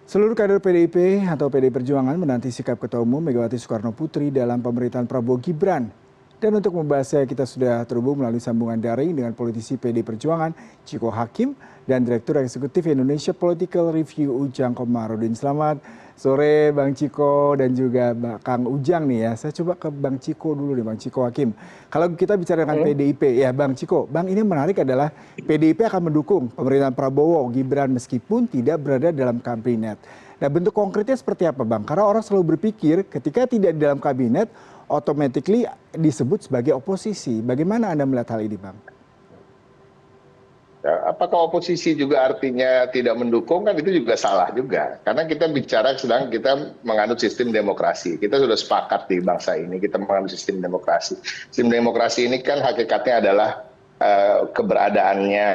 Seluruh kader PDIP atau PDI Perjuangan menanti sikap Ketua Umum Megawati Soekarno Putri dalam pemerintahan Prabowo Gibran. Dan untuk membahasnya kita sudah terhubung melalui sambungan daring dengan politisi PDI Perjuangan Ciko Hakim dan Direktur Eksekutif Indonesia Political Review Ujang Komarudin. Selamat sore Bang Ciko dan juga Kang Ujang nih ya. Saya coba ke Bang Ciko dulu nih, Bang Ciko Hakim. Kalau kita bicara dengan PDIP, ya Bang Ciko, Bang ini menarik adalah PDIP akan mendukung pemerintahan Prabowo Gibran meskipun tidak berada dalam kabinet. Nah bentuk konkretnya seperti apa Bang? Karena orang selalu berpikir ketika tidak di dalam kabinet, automatically disebut sebagai oposisi. Bagaimana Anda melihat hal ini Bang? Ya, apakah oposisi juga artinya tidak mendukung? Kan itu juga salah juga. Karena kita bicara sedang kita menganut sistem demokrasi. Kita sudah sepakat di bangsa ini, kita menganut sistem demokrasi. Sistem demokrasi ini kan hakikatnya adalah keberadaannya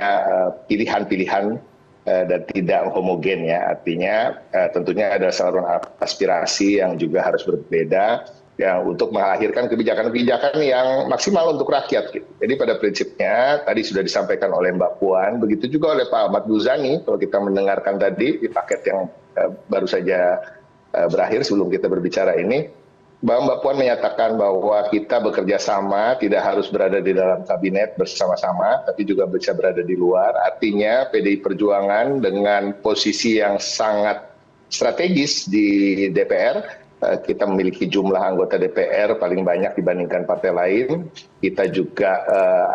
pilihan-pilihan dan tidak homogen ya. Artinya tentunya ada saluran aspirasi yang juga harus berbeda ya untuk melahirkan kebijakan-kebijakan yang maksimal untuk rakyat gitu. Jadi pada prinsipnya tadi sudah disampaikan oleh Mbak Puan, begitu juga oleh Pak Ahmad Muzani kalau kita mendengarkan tadi di paket yang baru saja berakhir sebelum kita berbicara ini, bahwa Mbak Puan menyatakan bahwa kita bekerja sama, tidak harus berada di dalam kabinet bersama-sama, tapi juga bisa berada di luar. Artinya PDI Perjuangan dengan posisi yang sangat strategis di DPR, kita memiliki jumlah anggota DPR paling banyak dibandingkan partai lain. Kita juga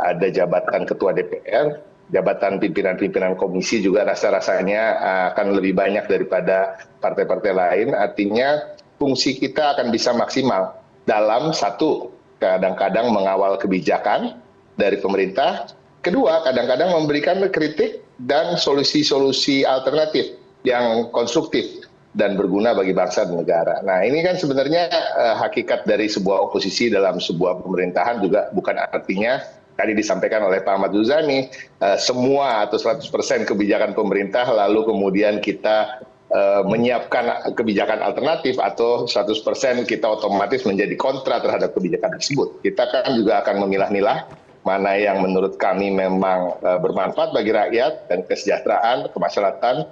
ada jabatan ketua DPR, jabatan pimpinan-pimpinan komisi juga rasa-rasanya akan lebih banyak daripada partai-partai lain. Artinya fungsi kita akan bisa maksimal dalam satu, kadang-kadang mengawal kebijakan dari pemerintah. Kedua, kadang-kadang memberikan kritik dan solusi-solusi alternatif yang konstruktif dan berguna bagi bangsa dan negara. Nah ini kan sebenarnya hakikat dari sebuah oposisi dalam sebuah pemerintahan juga bukan artinya tadi disampaikan oleh Pak Ahmad Muzani semua atau 100% kebijakan pemerintah lalu kemudian kita menyiapkan kebijakan alternatif atau 100% kita otomatis menjadi kontra terhadap kebijakan tersebut. Kita kan juga akan memilah-milah mana yang menurut kami memang bermanfaat bagi rakyat dan kesejahteraan, kemaslahatan,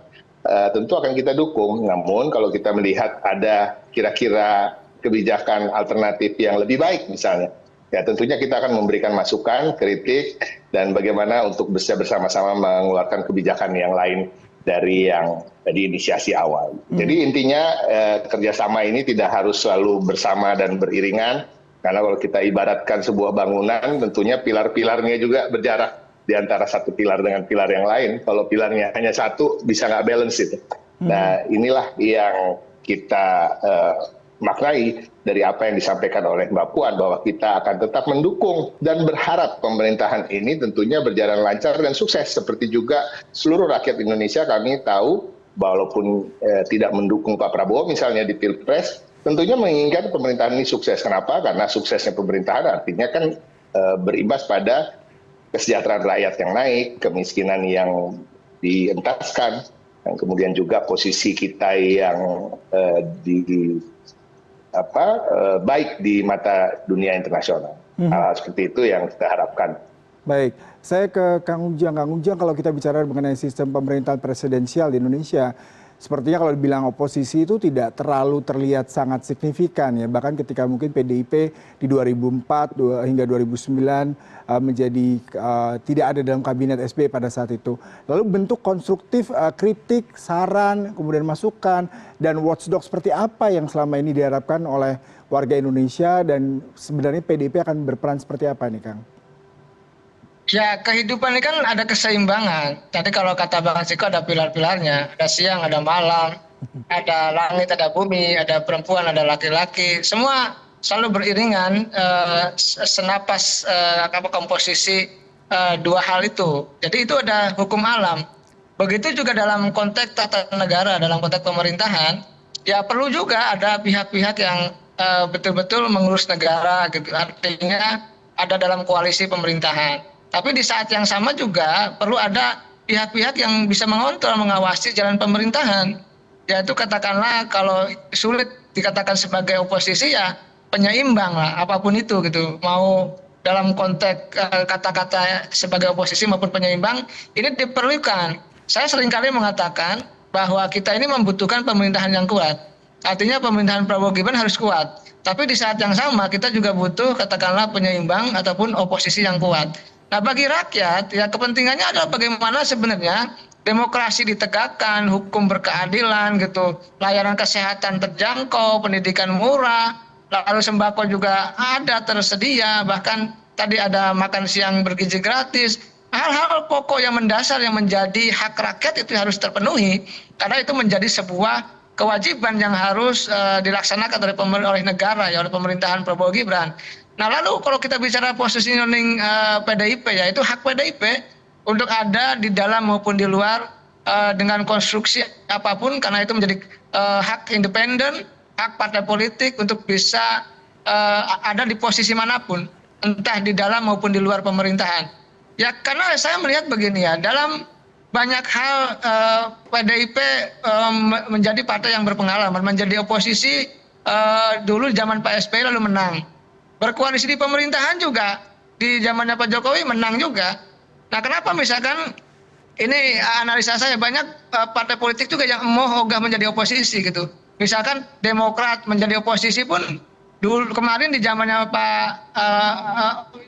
tentu akan kita dukung. Namun kalau kita melihat ada kira-kira kebijakan alternatif yang lebih baik misalnya, ya tentunya kita akan memberikan masukan, kritik, dan bagaimana untuk bisa bersama-sama mengeluarkan kebijakan yang lain dari yang diinisiasi awal. Jadi intinya kerjasama ini tidak harus selalu bersama dan beriringan, karena kalau kita ibaratkan sebuah bangunan, tentunya pilar-pilarnya juga berjarak di antara satu pilar dengan pilar yang lain. Kalau pilarnya hanya satu, bisa nggak balance itu. Nah inilah yang kita maknai dari apa yang disampaikan oleh Mbak Puan, bahwa kita akan tetap mendukung dan berharap pemerintahan ini tentunya berjalan lancar dan sukses. Seperti juga seluruh rakyat Indonesia, kami tahu walaupun tidak mendukung Pak Prabowo misalnya di Pilpres, tentunya menginginkan pemerintahan ini sukses. Kenapa? Karena suksesnya pemerintahan artinya kan berimbas pada kesejahteraan rakyat yang naik, kemiskinan yang dientaskan, dan kemudian juga posisi kita yang baik di mata dunia internasional. Hal seperti itu yang kita harapkan. Baik, saya ke Kang Ujang. Kang Ujang, kalau kita bicara mengenai sistem pemerintahan presidensial di Indonesia, sepertinya kalau dibilang oposisi itu tidak terlalu terlihat sangat signifikan ya. Bahkan ketika mungkin PDIP di 2004 hingga 2009 menjadi tidak ada dalam kabinet SBY pada saat itu. Lalu bentuk konstruktif, kritik, saran, kemudian masukan, dan watchdog seperti apa yang selama ini diharapkan oleh warga Indonesia, dan sebenarnya PDIP akan berperan seperti apa nih Kang? Ya, kehidupan ini kan ada keseimbangan. Tadi kalau kata Bang Ciko ada pilar-pilarnya, ada siang, ada malam, ada langit, ada bumi, ada perempuan, ada laki-laki. Semua selalu beriringan, senapas komposisi dua hal itu. Jadi itu ada hukum alam. Begitu juga dalam konteks tata negara, dalam konteks pemerintahan, ya perlu juga ada pihak-pihak yang betul-betul mengurus negara, gitu. Artinya ada dalam koalisi pemerintahan. Tapi di saat yang sama juga perlu ada pihak-pihak yang bisa mengontrol, mengawasi jalan pemerintahan. Yaitu katakanlah kalau sulit dikatakan sebagai oposisi ya penyeimbang lah, apapun itu gitu. Mau dalam konteks kata-kata sebagai oposisi maupun penyeimbang, ini diperlukan. Saya seringkali mengatakan bahwa kita ini membutuhkan pemerintahan yang kuat. Artinya pemerintahan Prabowo Gibran harus kuat. Tapi di saat yang sama kita juga butuh katakanlah penyeimbang ataupun oposisi yang kuat. Nah bagi rakyat ya kepentingannya adalah bagaimana sebenarnya demokrasi ditegakkan, hukum berkeadilan gitu, layanan kesehatan terjangkau, pendidikan murah, lalu sembako juga ada tersedia, bahkan tadi ada makan siang bergizi gratis. Hal-hal pokok yang mendasar yang menjadi hak rakyat itu harus terpenuhi karena itu menjadi sebuah kewajiban yang harus dilaksanakan oleh negara ya oleh pemerintahan Prabowo Gibran. Nah lalu kalau kita bicara positioning PDIP ya itu hak PDIP untuk ada di dalam maupun di luar dengan konstruksi apapun karena itu menjadi hak independen, hak partai politik untuk bisa ada di posisi manapun entah di dalam maupun di luar pemerintahan. Ya karena saya melihat begini ya, dalam banyak hal PDIP menjadi partai yang berpengalaman, menjadi oposisi dulu zaman Pak SBY lalu menang. Berkoalisi di pemerintahan juga, di zamannya Pak Jokowi menang juga. Nah kenapa misalkan, ini analisa saya, banyak partai politik juga yang mau ogah menjadi oposisi gitu. Misalkan Demokrat menjadi oposisi pun dulu kemarin di zamannya Pak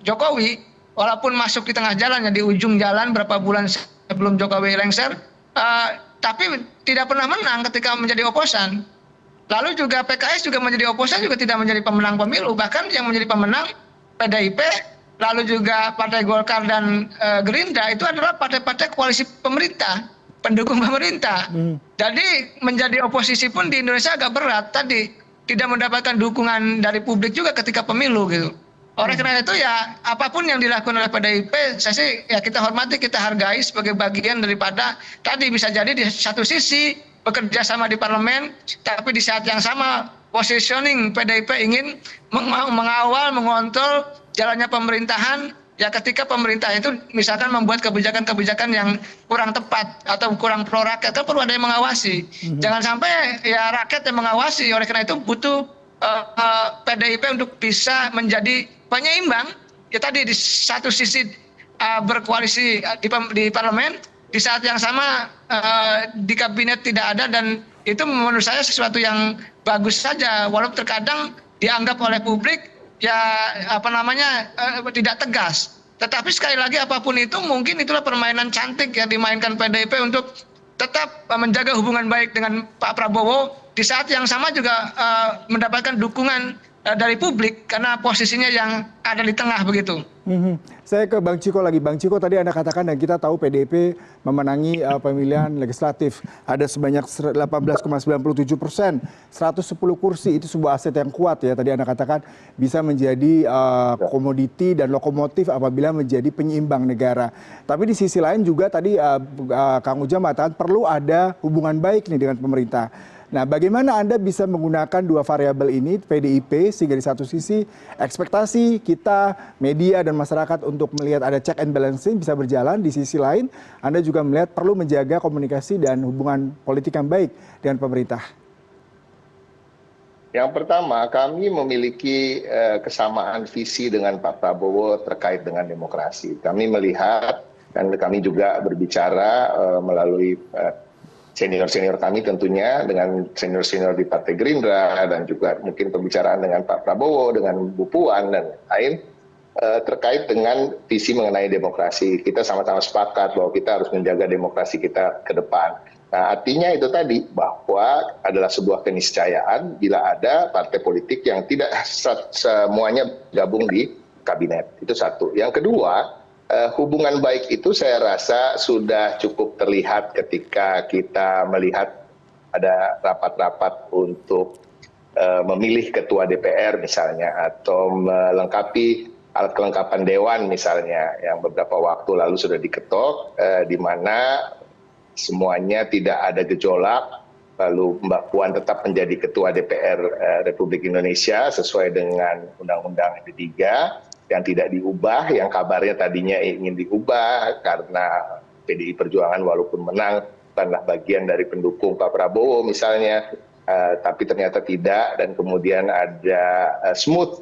Jokowi, walaupun masuk di tengah jalan ya di ujung jalan berapa bulan sebelum Jokowi lengser, tapi tidak pernah menang ketika menjadi oposan. Lalu juga PKS juga menjadi oposan juga tidak menjadi pemenang pemilu, bahkan yang menjadi pemenang PDIP, lalu juga Partai Golkar dan Gerindra itu adalah partai-partai koalisi pemerintah, pendukung pemerintah. Jadi menjadi oposisi pun di Indonesia agak berat tadi, tidak mendapatkan dukungan dari publik juga ketika pemilu gitu. Oleh karena itu ya apapun yang dilakukan oleh PDIP, saya sih ya kita hormati, kita hargai sebagai bagian daripada tadi bisa jadi di satu sisi bekerja sama di parlemen, tapi di saat yang sama positioning PDIP ingin mengawal, mengontrol jalannya pemerintahan ya ketika pemerintah itu misalkan membuat kebijakan-kebijakan yang kurang tepat atau kurang pro rakyat, kan perlu ada yang mengawasi. Jangan sampai ya rakyat yang mengawasi, oleh karena itu butuh PDIP untuk bisa menjadi penyeimbang ya tadi di satu sisi berkoalisi di parlemen, di saat yang sama di kabinet tidak ada, dan itu menurut saya sesuatu yang bagus saja walaupun terkadang dianggap oleh publik ya tidak tegas. Tetapi sekali lagi apapun itu mungkin itulah permainan cantik yang dimainkan PDIP untuk tetap menjaga hubungan baik dengan Pak Prabowo, di saat yang sama juga mendapatkan dukungan dari publik karena posisinya yang ada di tengah begitu. Saya ke Bang Ciko lagi. Bang Ciko, tadi Anda katakan dan kita tahu PDIP memenangi pemilihan legislatif. Ada sebanyak 18,97%, 110 kursi. Itu sebuah aset yang kuat ya. Tadi Anda katakan bisa menjadi komoditi dan lokomotif apabila menjadi penyeimbang negara. Tapi di sisi lain juga tadi Kang Ujang mengatakan perlu ada hubungan baik nih dengan pemerintah. Nah, bagaimana Anda bisa menggunakan dua variabel ini, PDIP, sehingga di satu sisi ekspektasi kita, media dan masyarakat untuk melihat ada check and balancing bisa berjalan, di sisi lain Anda juga melihat perlu menjaga komunikasi dan hubungan politik yang baik dengan pemerintah? Yang pertama, kami memiliki kesamaan visi dengan Pak Prabowo terkait dengan demokrasi. Kami melihat dan kami juga berbicara melalui senior-senior kami tentunya dengan senior-senior di Partai Gerindra dan juga mungkin pembicaraan dengan Pak Prabowo, dengan Bu Puan dan lain terkait dengan visi mengenai demokrasi. Kita sama-sama sepakat bahwa kita harus menjaga demokrasi kita ke depan. Nah, artinya itu tadi bahwa adalah sebuah keniscayaan bila ada partai politik yang tidak semuanya gabung di kabinet. Itu satu. Yang kedua, hubungan baik itu saya rasa sudah cukup terlihat ketika kita melihat ada rapat-rapat untuk memilih ketua DPR misalnya, atau melengkapi alat kelengkapan dewan misalnya, yang beberapa waktu lalu sudah diketok, di mana semuanya tidak ada gejolak, lalu Mbak Puan tetap menjadi ketua DPR Republik Indonesia sesuai dengan Undang-Undang MP3, yang tidak diubah, yang kabarnya tadinya ingin diubah karena PDI Perjuangan walaupun menang bukanlah bagian dari pendukung Pak Prabowo misalnya, tapi ternyata tidak, dan kemudian ada smooth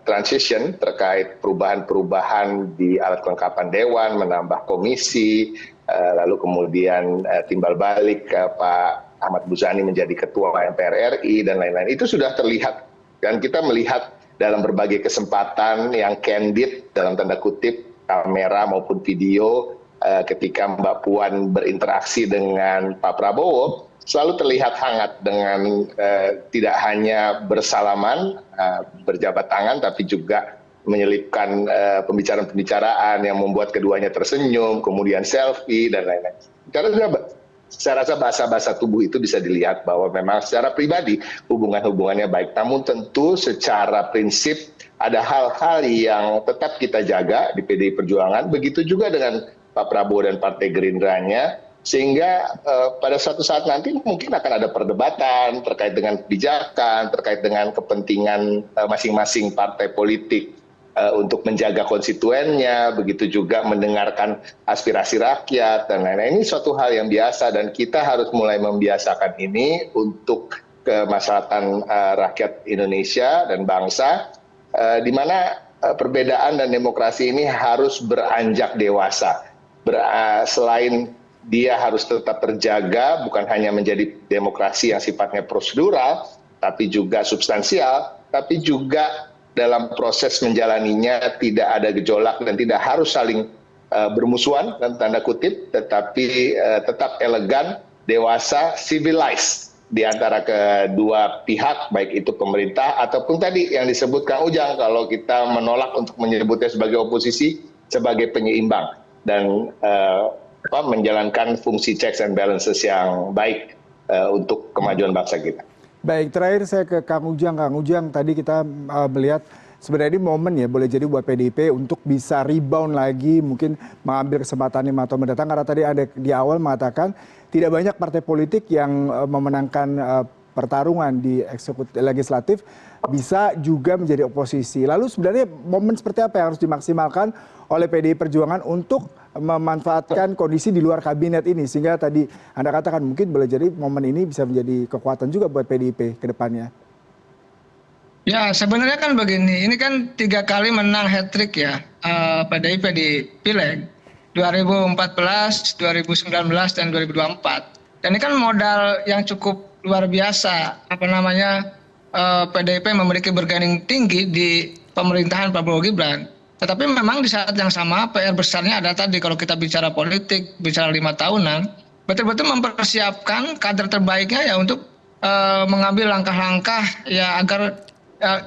transition terkait perubahan-perubahan di alat kelengkapan dewan, menambah komisi, lalu kemudian timbal balik ke Pak Ahmad Muzani menjadi Ketua MPR RI dan lain-lain. Itu sudah terlihat dan kita melihat dalam berbagai kesempatan yang candid dalam tanda kutip kamera maupun video ketika Mbak Puan berinteraksi dengan Pak Prabowo selalu terlihat hangat dengan tidak hanya bersalaman, berjabat tangan, tapi juga menyelipkan pembicaraan-pembicaraan yang membuat keduanya tersenyum, kemudian selfie dan lain-lain. Karena saya rasa bahasa-bahasa tubuh itu bisa dilihat bahwa memang secara pribadi hubungan-hubungannya baik. Namun tentu secara prinsip ada hal-hal yang tetap kita jaga di PDI Perjuangan. Begitu juga dengan Pak Prabowo dan Partai Gerindranya. Sehingga pada suatu saat nanti mungkin akan ada perdebatan terkait dengan kebijakan, terkait dengan kepentingan masing-masing partai politik untuk menjaga konstituennya, begitu juga mendengarkan aspirasi rakyat dan lain-lain. Ini suatu hal yang biasa dan kita harus mulai membiasakan ini untuk kemaslahatan rakyat Indonesia dan bangsa, di mana perbedaan dan demokrasi ini harus beranjak dewasa. Selain dia harus tetap terjaga, bukan hanya menjadi demokrasi yang sifatnya prosedural, tapi juga substansial, tapi juga dalam proses menjalaninya tidak ada gejolak dan tidak harus saling bermusuhan dalam tanda kutip, tetapi tetap elegan, dewasa, civilized di antara kedua pihak, baik itu pemerintah ataupun tadi yang disebut Kang Ujang, kalau kita menolak untuk menyebutnya sebagai oposisi, sebagai penyeimbang dan menjalankan fungsi checks and balances yang baik untuk kemajuan bangsa kita. Baik, terakhir saya ke Kang Ujang. Kang Ujang, tadi kita melihat sebenarnya ini momen ya boleh jadi buat PDIP untuk bisa rebound lagi, mungkin mengambil kesempatan 5 tahun mendatang. Karena tadi ada di awal mengatakan tidak banyak partai politik yang memenangkan pertarungan di eksekutif legislatif bisa juga menjadi oposisi. Lalu sebenarnya momen seperti apa yang harus dimaksimalkan oleh PDI Perjuangan untuk memanfaatkan kondisi di luar kabinet ini, sehingga tadi Anda katakan mungkin boleh jadi momen ini bisa menjadi kekuatan juga buat PDIP ke depannya. Ya sebenarnya kan begini, ini kan 3 kali menang hat-trick ya PDIP di Pileg 2014, 2019 dan 2024. Dan ini kan modal yang cukup luar biasa, PDIP memiliki bergaining tinggi di pemerintahan Prabowo Gibran. Tetapi memang di saat yang sama PR besarnya ada tadi, kalau kita bicara politik, bicara 5 tahunan, betul-betul mempersiapkan kader terbaiknya ya untuk mengambil langkah-langkah ya agar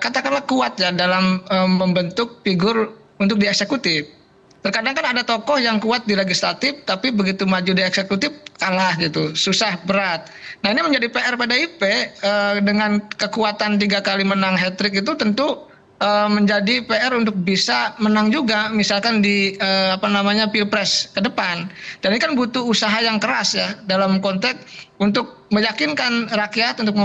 katakanlah kuat ya dalam membentuk figur untuk di eksekutif. Terkadang kan ada tokoh yang kuat di legislatif, tapi begitu maju di eksekutif kalah gitu, susah, berat. Nah ini menjadi PR PDIP dengan kekuatan 3 kali menang hat-trick itu tentu menjadi PR untuk bisa menang juga misalkan di Pilpres ke depan. Dan ini kan butuh usaha yang keras ya dalam konteks untuk meyakinkan rakyat, untuk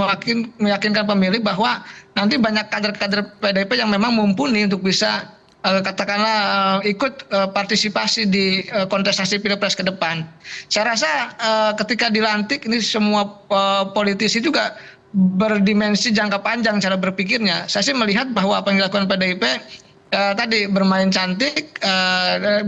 meyakinkan pemilih bahwa nanti banyak kader-kader PDIP yang memang mumpuni untuk bisa katakanlah ikut partisipasi di kontestasi Pilpres ke depan. Saya rasa ketika dilantik ini semua politisi juga berdimensi jangka panjang cara berpikirnya. Saya sih melihat bahwa apa yang dilakukan PDIP tadi bermain cantik,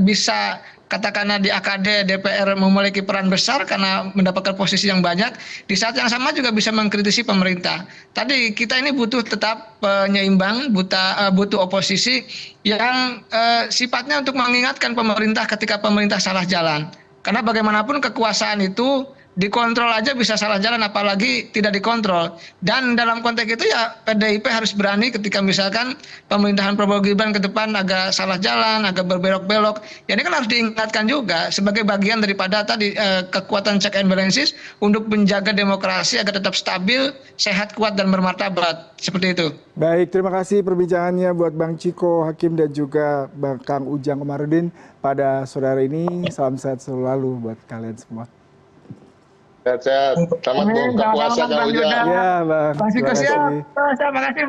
bisa katakanlah di AKD DPR memiliki peran besar karena mendapatkan posisi yang banyak. Di saat yang sama juga bisa mengkritisi pemerintah. Tadi kita ini butuh tetap penyeimbang, butuh oposisi yang sifatnya untuk mengingatkan pemerintah ketika pemerintah salah jalan. Karena bagaimanapun kekuasaan itu dikontrol aja bisa salah jalan, apalagi tidak dikontrol. Dan dalam konteks itu ya PDIP harus berani ketika misalkan pemerintahan Prabowo Gibran ke depan agak salah jalan, agak berbelok-belok. Ya ini kan harus diingatkan juga sebagai bagian daripada tadi kekuatan check and balances untuk menjaga demokrasi agar tetap stabil, sehat, kuat dan bermartabat. Seperti itu. Baik, terima kasih perbincangannya buat Bang Ciko Hakim dan juga Bang Kang Ujang Komarudin pada sore hari ini. Salam sehat selalu buat kalian semua. Sehat-sehat. Selamat buka puasa Kang Ujang. Ya, Bang. Terima kasih.